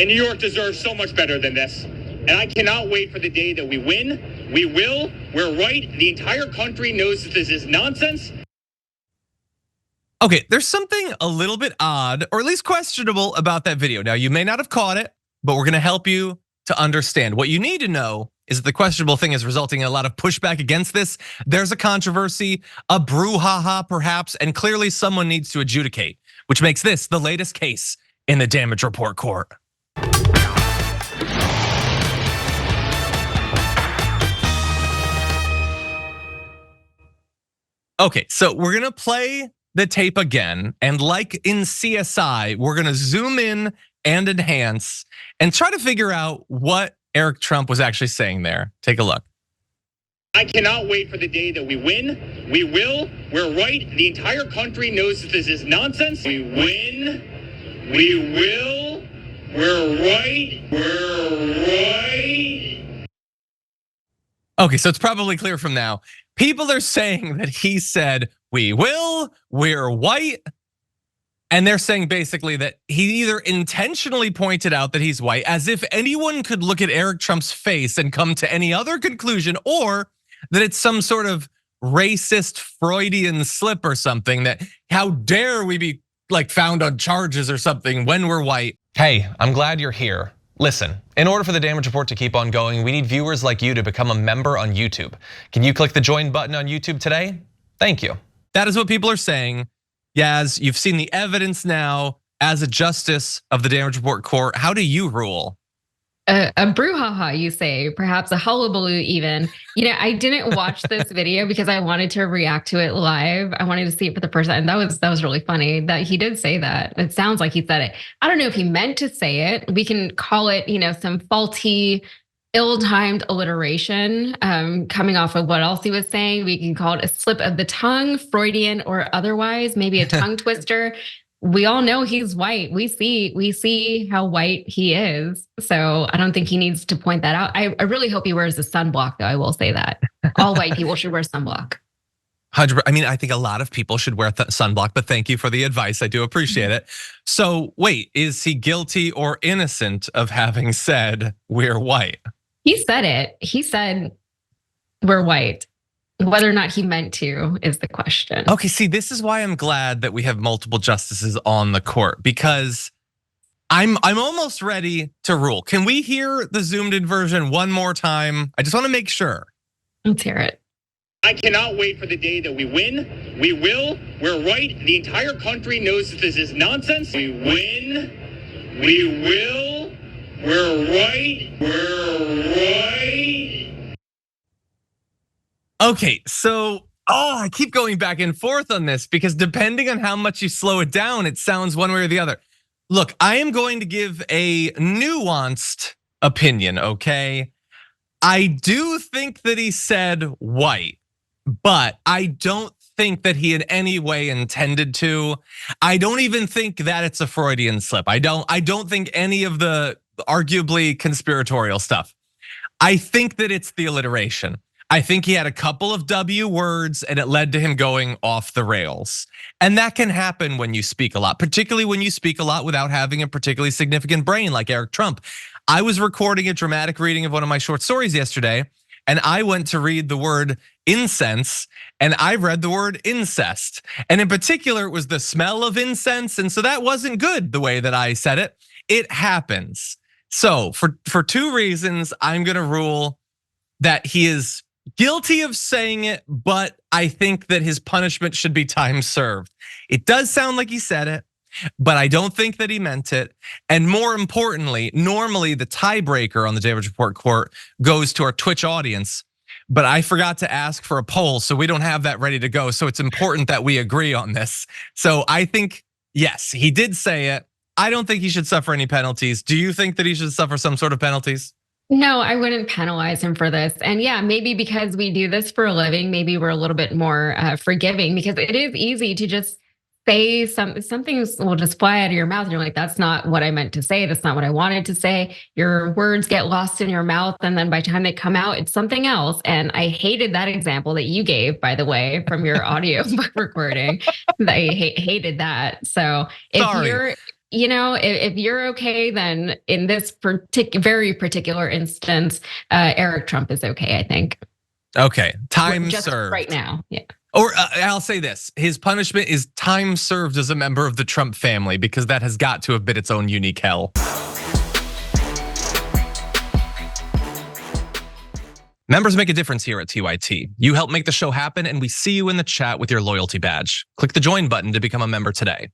And New York deserves so much better than this. And I cannot wait for the day that we win. We will. We're right. The entire country knows that this is nonsense. Okay, there's something a little bit odd, or at least questionable about that video. Now, you may not have caught it, but we're gonna help you to understand. What you need to know is that the questionable thing is resulting in a lot of pushback against this. There's a controversy, a brouhaha perhaps, and clearly someone needs to adjudicate, which makes this the latest case in the damage report court. Okay, so we're gonna play the tape again, and like in CSI, we're gonna zoom in and enhance and try to figure out what Eric Trump was actually saying there. Take a look. I cannot wait for the day that we win. We will. We're right. The entire country knows that this is nonsense. We win. We will. We're right. We're right. Okay, so it's probably clear from now. People are saying that he said, we will, we're white. And they're saying basically that he either intentionally pointed out that he's white, as if anyone could look at Eric Trump's face and come to any other conclusion, or that it's some sort of racist Freudian slip or something, that how dare we be like found on charges or something when we're white. Hey, I'm glad you're here. Listen, in order for the damage report to keep on going, we need viewers like you to become a member on YouTube. Can you click the join button on YouTube today? Thank you. That is what people are saying. Yaz, you've seen the evidence now as a justice of the damage report court. How do you rule? A brouhaha, you say, perhaps a hullabaloo even. You know, I didn't watch this video because I wanted to react to it live. I wanted to see it for the first time. That was really funny that he did say that. It sounds like he said it. I don't know if he meant to say it. We can call it, some faulty, ill-timed alliteration coming off of what else he was saying. We can call it a slip of the tongue, Freudian or otherwise, maybe a tongue twister. We all know he's white. We see how white he is. So I don't think he needs to point that out. I really hope he wears a sunblock, though. I will say that all white people should wear sunblock. I mean, I think a lot of people should wear sunblock, but thank you for the advice. I do appreciate it. So wait, is he guilty or innocent of having said we're white? He said it. He said we're white. Whether or not he meant to is the question. Okay, see, this is why I'm glad that we have multiple justices on the court, because I'm almost ready to rule. Can we hear the zoomed in version one more time? I just want to make sure. Let's hear it. I cannot wait for the day that we win. We will. We're right. The entire country knows that this is nonsense. We win. We will. We're right. We're right. Okay, so I keep going back and forth on this because depending on how much you slow it down, it sounds one way or the other. Look, I am going to give a nuanced opinion, okay? I do think that he said white, but I don't think that he in any way intended to. I don't even think that it's a Freudian slip. I don't think any of the arguably conspiratorial stuff. I think that it's the alliteration. I think he had a couple of W words and it led to him going off the rails. And that can happen when you speak a lot, particularly when you speak a lot without having a particularly significant brain like Eric Trump. I was recording a dramatic reading of one of my short stories yesterday, and I went to read the word incense, and I read the word incest. And in particular, it was the smell of incense, and so that wasn't good the way that I said it. It happens. So for two reasons, I'm gonna rule that he is guilty of saying it, but I think that his punishment should be time served. It does sound like he said it, but I don't think that he meant it. And more importantly, normally the tiebreaker on the damage report court goes to our Twitch audience, but I forgot to ask for a poll, so we don't have that ready to go. So it's important that we agree on this. So I think, yes, he did say it. I don't think he should suffer any penalties. Do you think that he should suffer some sort of penalties? No, I wouldn't penalize him for this. And yeah, maybe because we do this for a living, maybe we're a little bit more forgiving, because it is easy to just say something will just fly out of your mouth. And you're like, that's not what I meant to say. That's not what I wanted to say. Your words get lost in your mouth. And then by the time they come out, it's something else. And I hated that example that you gave, by the way, from your audio recording. I hated that. So if Sorry. you're if you're okay, then in this very particular instance, Eric Trump is okay, I think. Okay, time Just served. right now, yeah. Or I'll say this, his punishment is time served as a member of the Trump family, because that has got to have been its own unique hell. Members make a difference here at TYT. You help make the show happen, and we see you in the chat with your loyalty badge. Click the join button to become a member today.